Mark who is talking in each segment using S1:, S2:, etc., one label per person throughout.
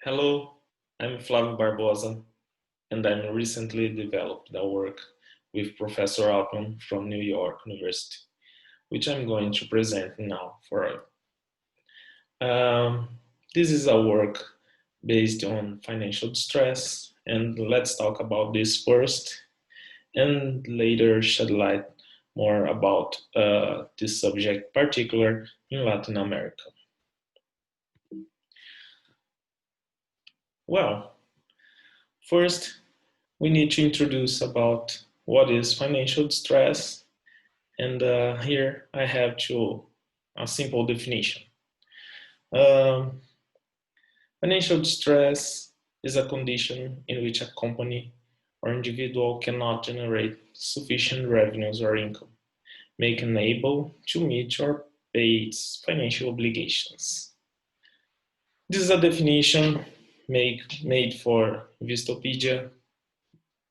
S1: Hello, I'm Flavio Barboza, and I recently developed a work with Professor Altman from New York University, which I'm going to present now for um, this is a work based on financial distress, and let's talk about this first, and later shed light more about this subject, particular in Latin America. Well, first we need to introduce about what is financial distress, and here I have a simple definition. Um, Financial distress is a condition in which a company or individual cannot generate sufficient revenues or income, making unable to meet or pay its financial obligations. This is a definition made for Vistopedia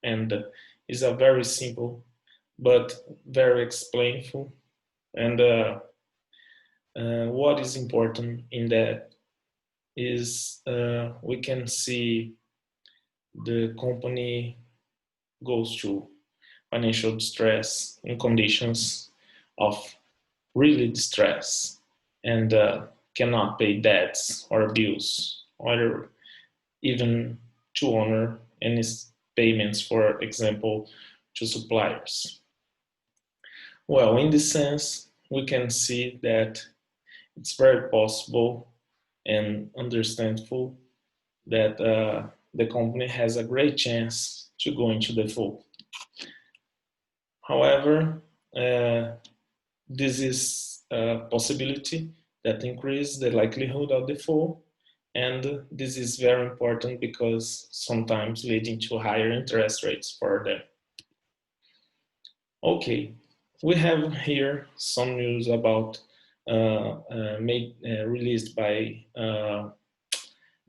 S1: and is a very simple but very explainful. And what is important in that is we can see the company goes through financial distress in conditions of really distress and cannot pay debts or bills or even to honor any payments, for example, to suppliers. Well, in this sense, we can see that it's very possible and understandable that the company has a great chance to go into default. However, this is a possibility that increases the likelihood of default, and this is very important because sometimes leading to higher interest rates for them. Okay, we have here some news about released by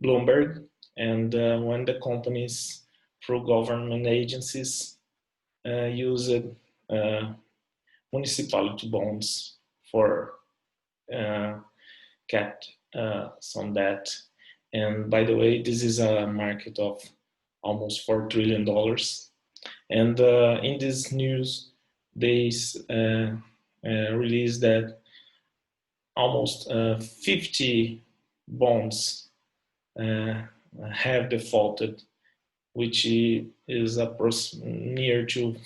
S1: Bloomberg, and when the companies through government agencies used municipality bonds for cap some debt. And by the way, this is a market of almost $4 trillion. And in this news, they released that almost 50 bonds have defaulted, which is near to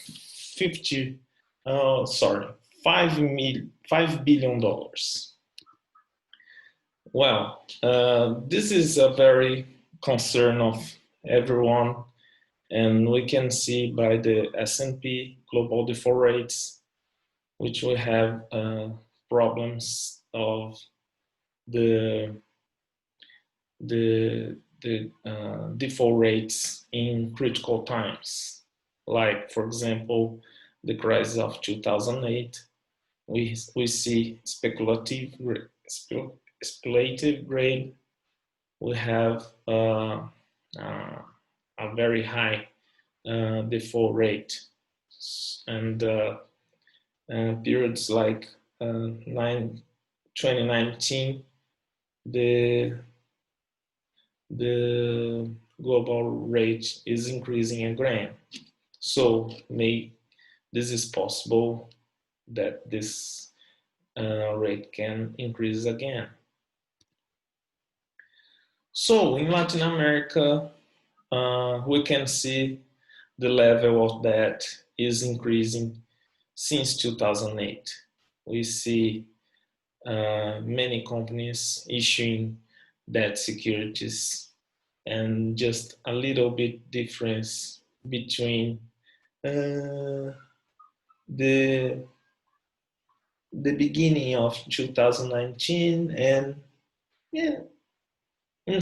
S1: 50, $5 billion. Well, this is a very concern of everyone, and we can see by the S&P global default rates, which we have problems of the default rates in critical times, like for example the crisis of 2008. We see speculative grade. We have a very high default rate, and periods like 2019, the global rate is increasing again. So this is possible that this rate can increase again. So in Latin America, we can see the level of debt is increasing since 2008. We see many companies issuing debt securities, and just a little bit difference between the beginning of 2019 and in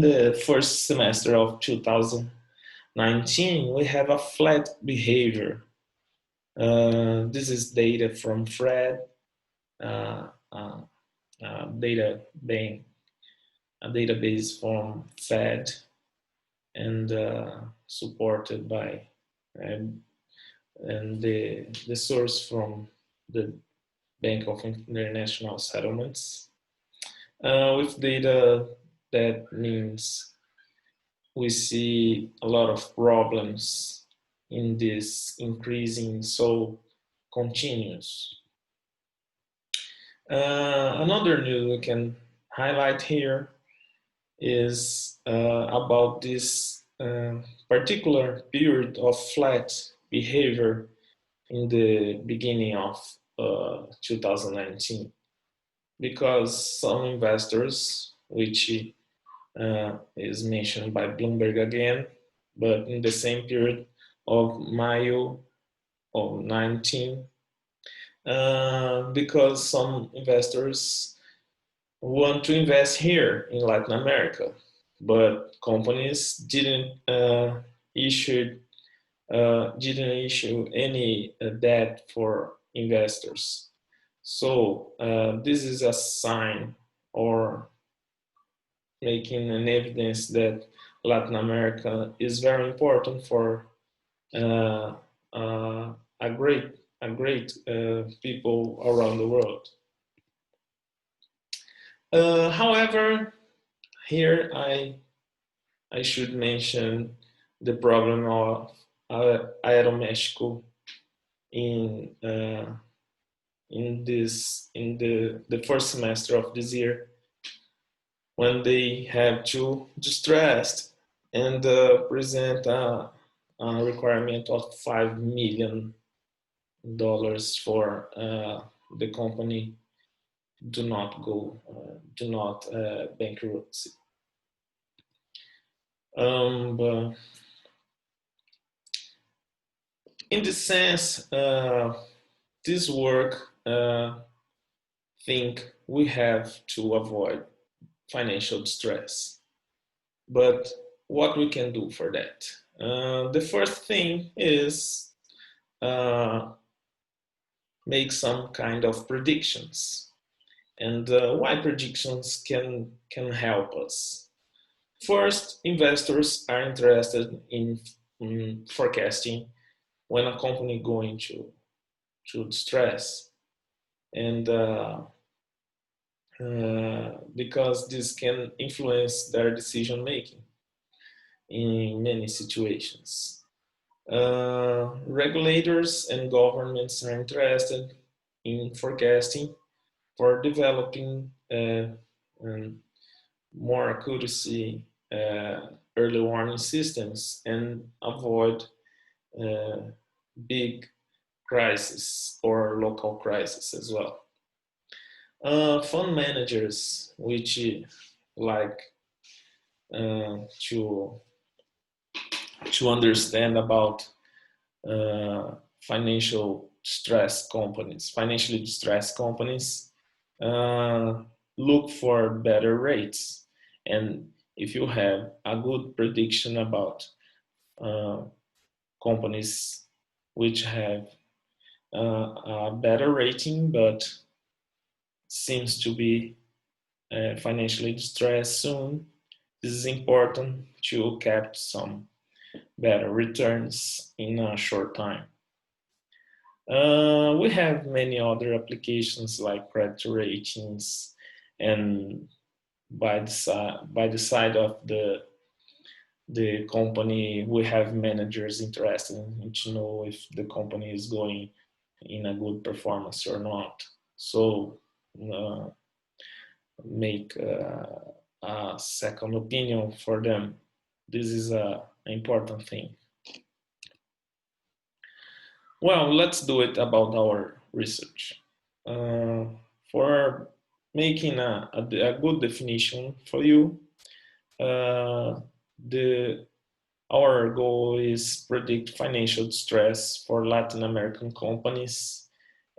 S1: the first semester of 2019 we have a flat behavior. This is data from Fred, data bank, a database from Fed, and supported by and the source from the Bank of International Settlements, with data that means we see a lot of problems in this increasing so continuous. Another news we can highlight here is about this particular period of flat behavior in the beginning of 2019, because some investors, which is mentioned by Bloomberg again, but in the same period of May of 19, because some investors want to invest here in Latin America, but companies issue didn't issue any debt for investors. So this is a sign or making an evidence that Latin America is very important for a great people around the world. However, here I should mention the problem of Aeroméxico in the first semester of this year, when they have to distressed and present a requirement of $5 million for the company do not bankruptcy. But in this sense, this work think we have to avoid financial distress. But what we can do for that? The first thing is make some kind of predictions. And why predictions can help us? First, investors are interested in forecasting when a company going to distress, and because this can influence their decision making in many situations. Regulators and governments are interested in forecasting for developing more accuracy early warning systems and avoid big crisis or local crisis as well. Fund managers, which like to understand about financially distressed companies, look for better rates. And if you have a good prediction about companies which have a better rating but seems to be financially distressed soon, this is important to capture some better returns in a short time. We have many other applications like credit ratings, and by the side of the company, we have managers interested in to know if the company is going in a good performance or not. So make a second opinion for them. This is an important thing. Well, let's do it about our research. For making a good definition for you, our goal is predict financial distress for Latin American companies,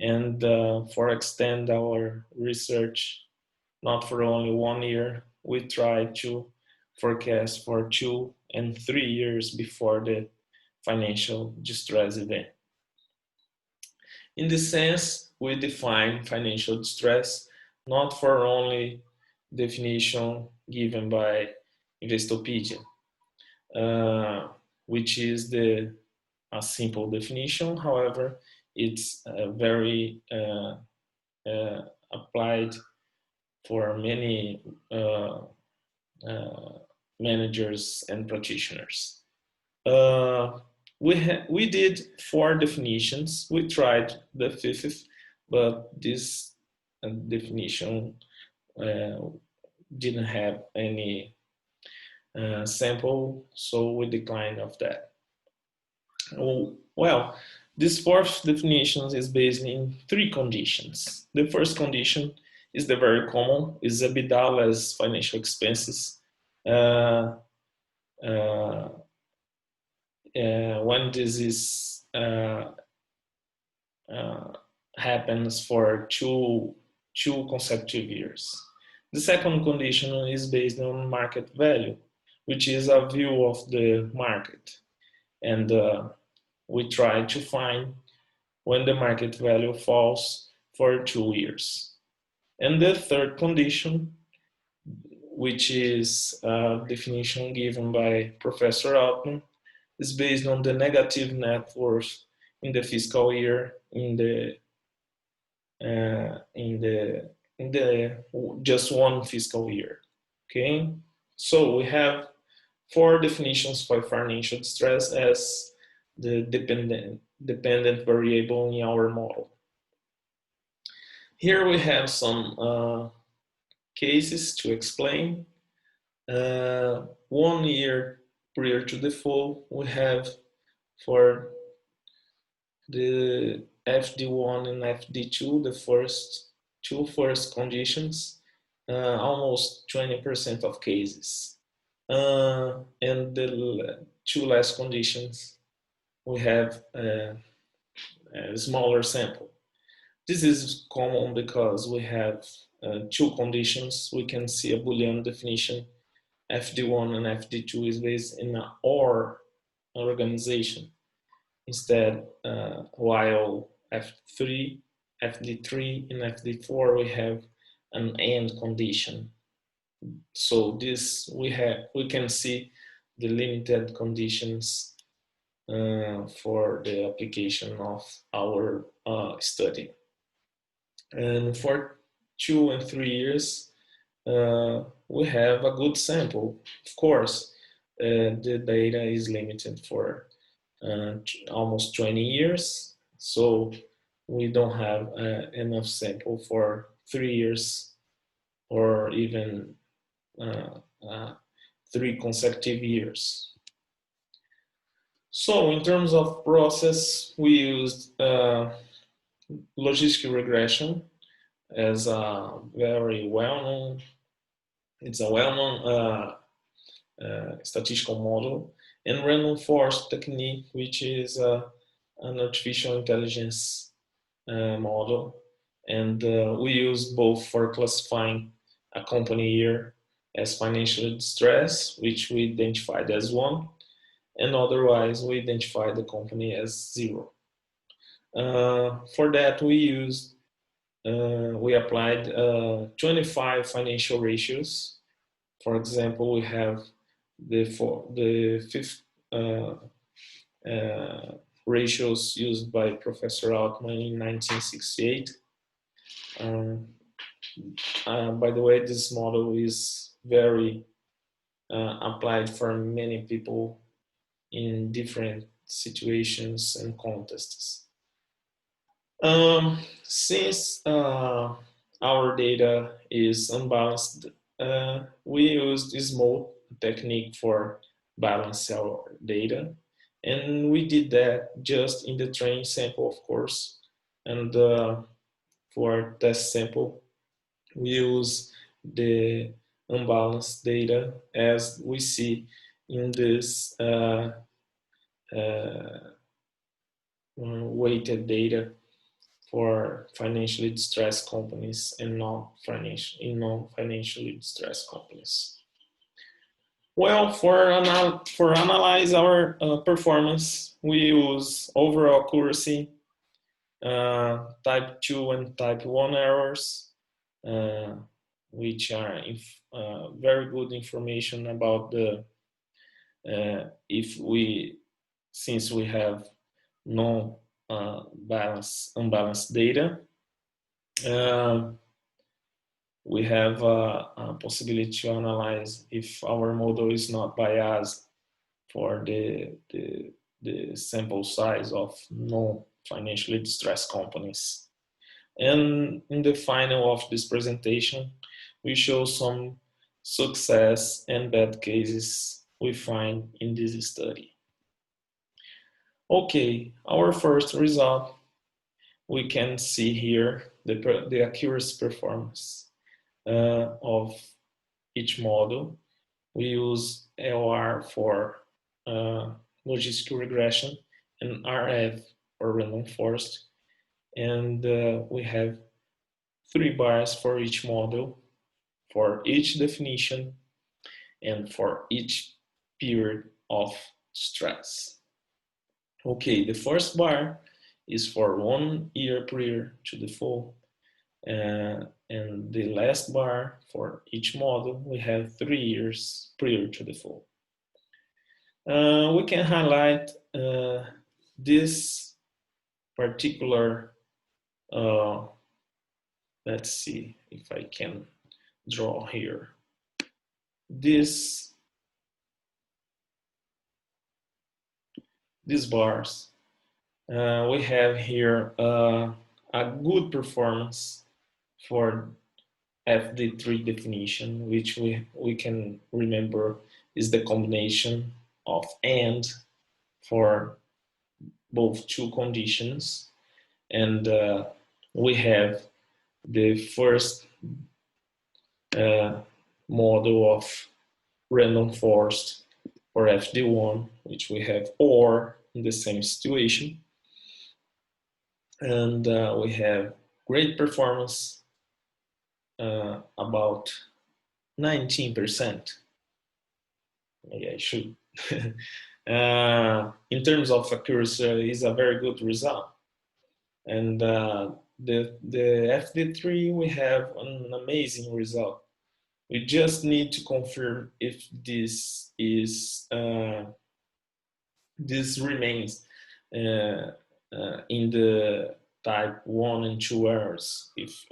S1: and for extend our research not for only 1 year, we try to forecast for 2 and 3 years before the financial distress event. In this sense, we define financial distress not for only definition given by Investopedia, which is a simple definition. However, it's very applied for many managers and practitioners. We did 4 definitions. We tried the 5th, but this definition didn't have any sample, so we declined of that. Well, this 4th definition is based in 3 conditions. The first condition is the very common, is EBITDA less financial expenses. When this is happens for two consecutive years. The second condition is based on market value, which is a view of the market. And we try to find when the market value falls for 2 years. And the third condition, which is a definition given by Professor Altman, is based on the negative net worth in the fiscal year in the just one fiscal year. Okay, so we have 4 definitions for financial distress as the dependent variable in our model. Here we have some cases to explain. 1 year prior to default, we have for the FD1 and FD2, the two first conditions, almost 20% of cases. And the 2 last conditions, we have a smaller sample. This is common because we have 2 conditions. We can see a Boolean definition. FD1 and FD2 is based in an OR organization. Instead, while FD3 and FD4, we have an AND condition. So this we can see the limited conditions for the application of our study. And for 2 and 3 years, we have a good sample. Of course, the data is limited for almost 20 years, so we don't have enough sample for 3 years or even 3 consecutive years. So in terms of process, we used logistic regression as a very well-known, it's a well-known statistical model, and random forest technique, which is an artificial intelligence model. And we use both for classifying a company year as financial distress, which we identified as 1, and otherwise we identify the company as 0. For that, we applied 25 financial ratios. For example, we have the 5th ratios used by Professor Altman in 1968. By the way, this model is very applied for many people in different situations and contexts. Since our data is unbalanced, we use this mode technique for balance our data, and we did that just in the training sample, of course, and for test sample we use the unbalanced data as we see in this weighted data for financially distressed companies and non-financially distressed companies. Well, for analyze our performance, we use overall accuracy, type 2 and type 1 errors, which are very good information about the since we have no unbalanced data. we have a possibility to analyze if our model is not biased for the sample size of non-financially distressed companies. And in the final of this presentation, we show some success and bad cases we find in this study. Okay, our first result, we can see here the accuracy performance of each model. We use LR for logistic regression and RF for random forest. And we have 3 bars for each model, for each definition, and for each period of stress. Okay, the first bar is for 1 year prior to default, and the last bar for each model, we have 3 years prior to default. We can highlight this particular, let's see if I can draw here. These bars, we have here a good performance for FD3 definition, which we can remember is the combination of and for both 2 conditions. And we have the first model of random forest for FD1, which we have or in the same situation. And we have great performance, about 19%. Maybe I should. In terms of accuracy, is a very good result. And the FD3, we have an amazing result. We just need to confirm if this is this remains in the type 1 and 2 errors, if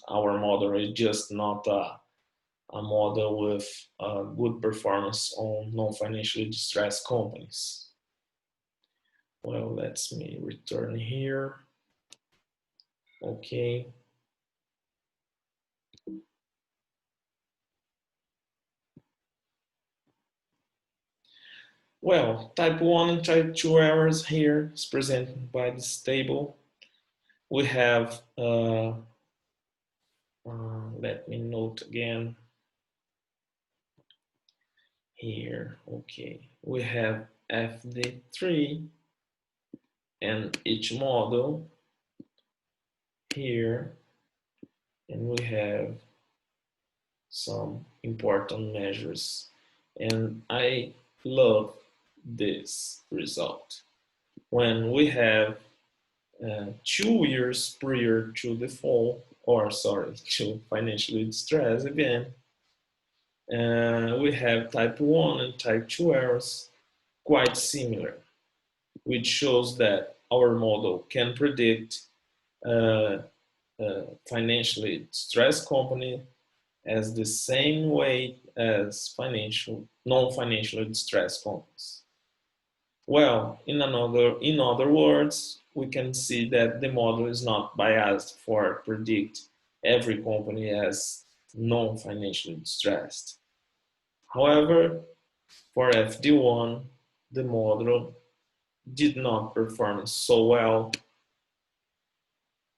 S1: our model is just not a model with good performance on non-financially distressed companies. Well, let me return here. Okay. Well, type 1 and type 2 errors here is presented by this table. We have, let me note again here. Okay, we have FD3 and each model here, and we have some important measures, and I love this result. When we have 2 years prior to default, or sorry, to financially distress again, we have type 1 and type 2 errors quite similar, which shows that our model can predict financially distressed company as the same way as non-financially distressed companies. Well, in other words, we can see that the model is not biased for predict every company as non-financially distressed. However, for FD1, the model did not perform so well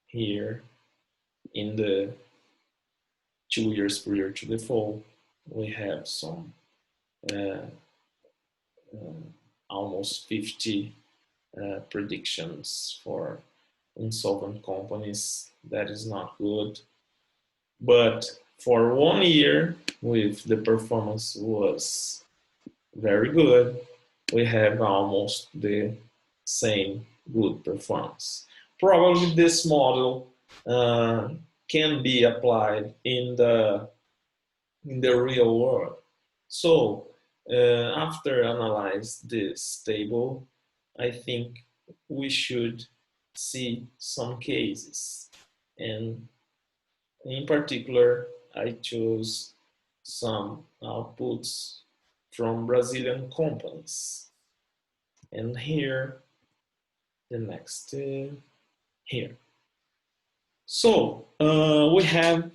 S1: here in the 2 years prior to default. We have some almost 50 predictions for insolvent companies. That is not good. But for 1 year, with the performance was very good, we have almost the same good performance. Probably this model can be applied in the real world. So after analyze this table, I think we should see some cases and In particular, I chose some outputs from Brazilian companies. And here, the next here. So we have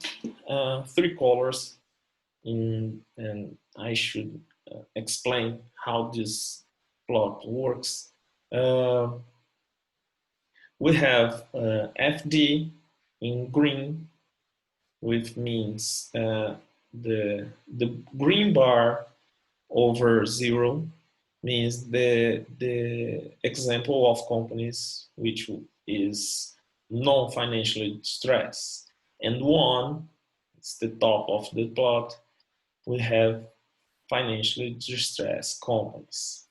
S1: three colors and I should explain how this plot works. We have FD in green, which means the green bar over 0 means the example of companies which is non-financially distressed, and 1, it's the top of the plot, we have financially distressed companies.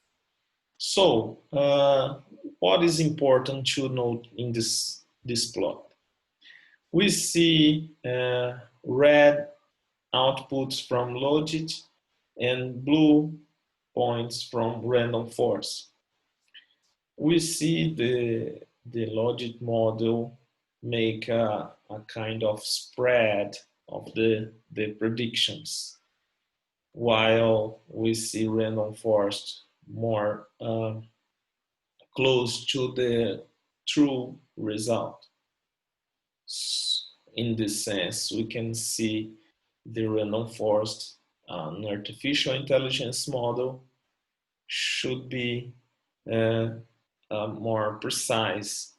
S1: So what is important to note in this plot? We see red outputs from logic and blue points from random forest. We see the logic model make a kind of spread of the predictions, while we see random forest more close to the true result. In this sense, we can see the random forest, an artificial intelligence model, should be a more precise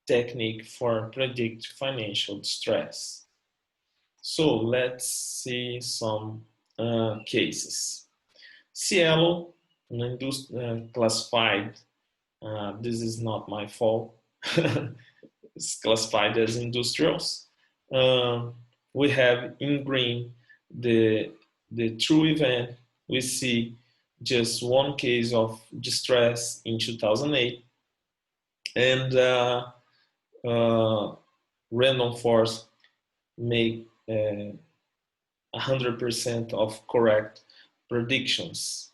S1: technique for predict financial distress. So let's see some cases. Cielo, classified, this is not my fault, it's classified as industrials. We have in green the true event. We see just one case of distress in 2008, and random forest make 100% of correct predictions,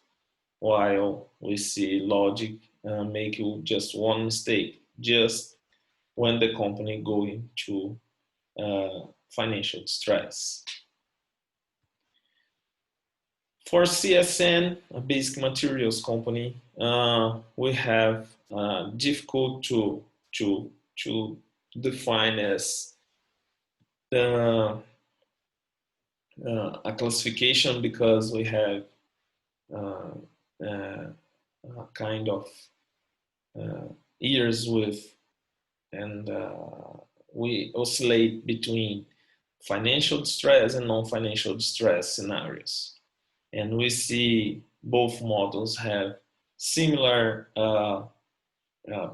S1: while we see logic make just one mistake, just when the company going to financial distress. For CSN, a basic materials company, we have difficult to define as a classification, because we have a kind of years with, and we oscillate between financial distress and non-financial distress scenarios. And we see both models have similar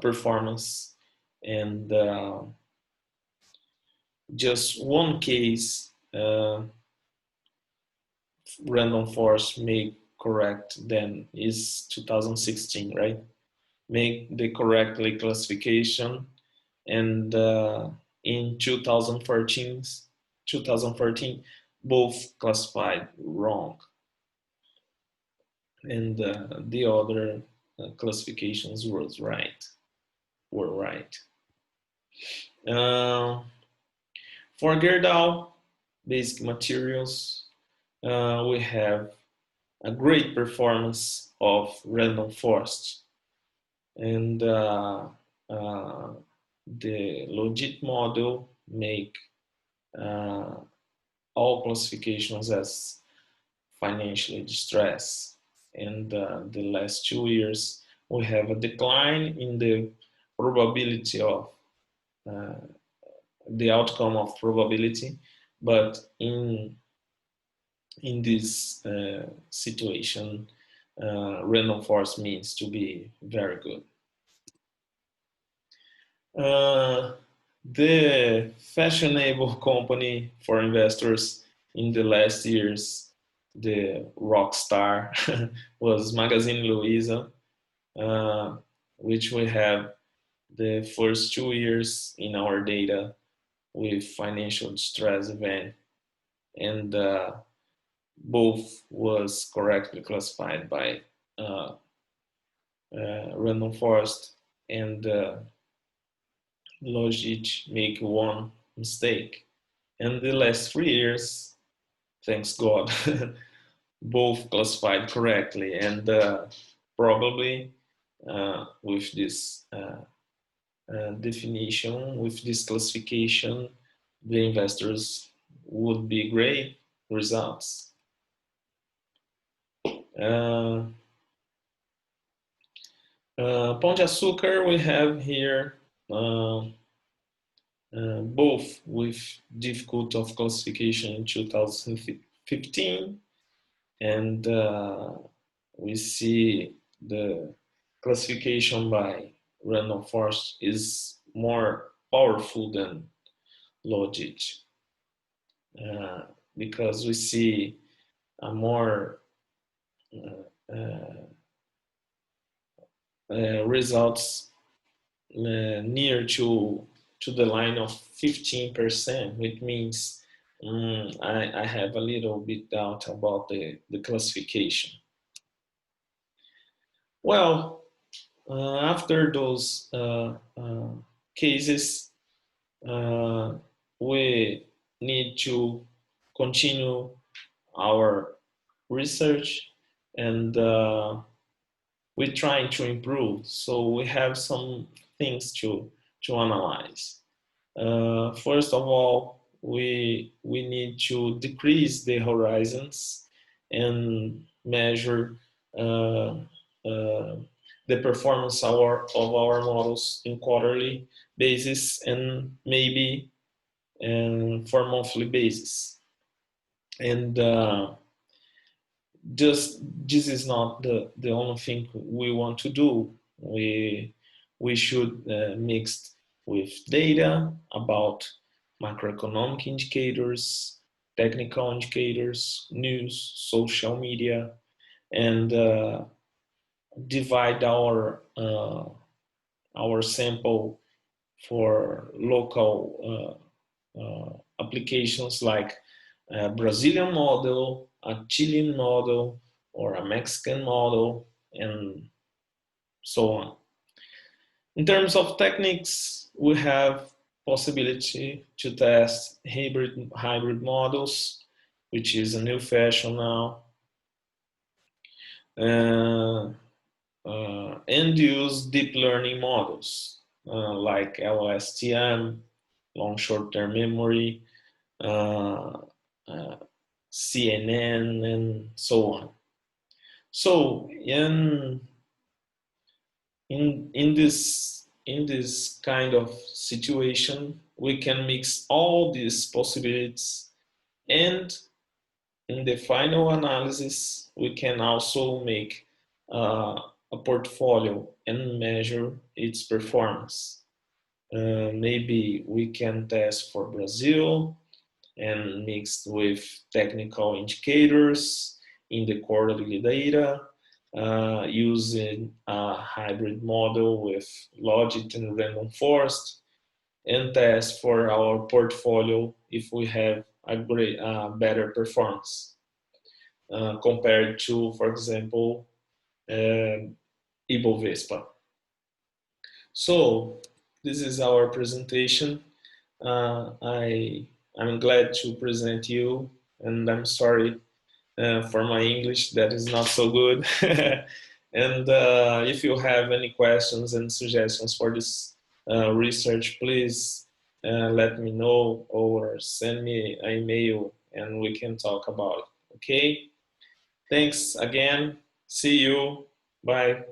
S1: performance, and just one case random forest make correct, then is 2016, right? Make the correctly classification, and in 2014 both classified wrong, and the other classifications were right. For Gerdau basic materials, we have a great performance of random forest, and the logit model make all classifications as financially distressed. And the last 2 years, we have a decline in the probability of the outcome of probability, but in this situation, random forest means to be very good. The fashionable company for investors in the last years, the rock star, was Magazine Luiza, which we have the first 2 years in our data with financial distress event, and both was correctly classified by random forest, and Logit make one mistake. And the last 3 years, thanks God, both classified correctly. And probably with this definition, with this classification, the investors would be great results. Pão de Açúcar, we have here both with difficult of classification in 2015, and we see the classification by random forest is more powerful than logic, because we see a more results near to the line of 15%, which means I have a little bit doubt about the classification. Well, after those cases, we need to continue our research, and we're trying to improve. So we have some things to analyze. First of all, we need to decrease the horizons and measure the performance of our models in quarterly basis, and maybe for monthly basis. And just this is not the only thing we want to do. We should mix with data about macroeconomic indicators, technical indicators, news, social media, and divide our sample for local applications like a Brazilian model, a Chilean model, or a Mexican model, and so on. In terms of techniques, we have possibility to test hybrid models, which is a new fashion now, and use deep learning models like LSTM, long short-term memory, CNN, and so on. So in this kind of situation, we can mix all these possibilities, and in the final analysis, we can also make a portfolio and measure its performance. Maybe we can test for Brazil and mixed with technical indicators in the quarterly data, using a hybrid model with logic and random forest, and test for our portfolio if we have a better performance compared to, for example, Ibovespa. So this is our presentation. I'm glad to present you, and I'm sorry for my English that is not so good. And if you have any questions and suggestions for this research, please let me know or send me an email and we can talk about it. Okay? Thanks again. See you. Bye.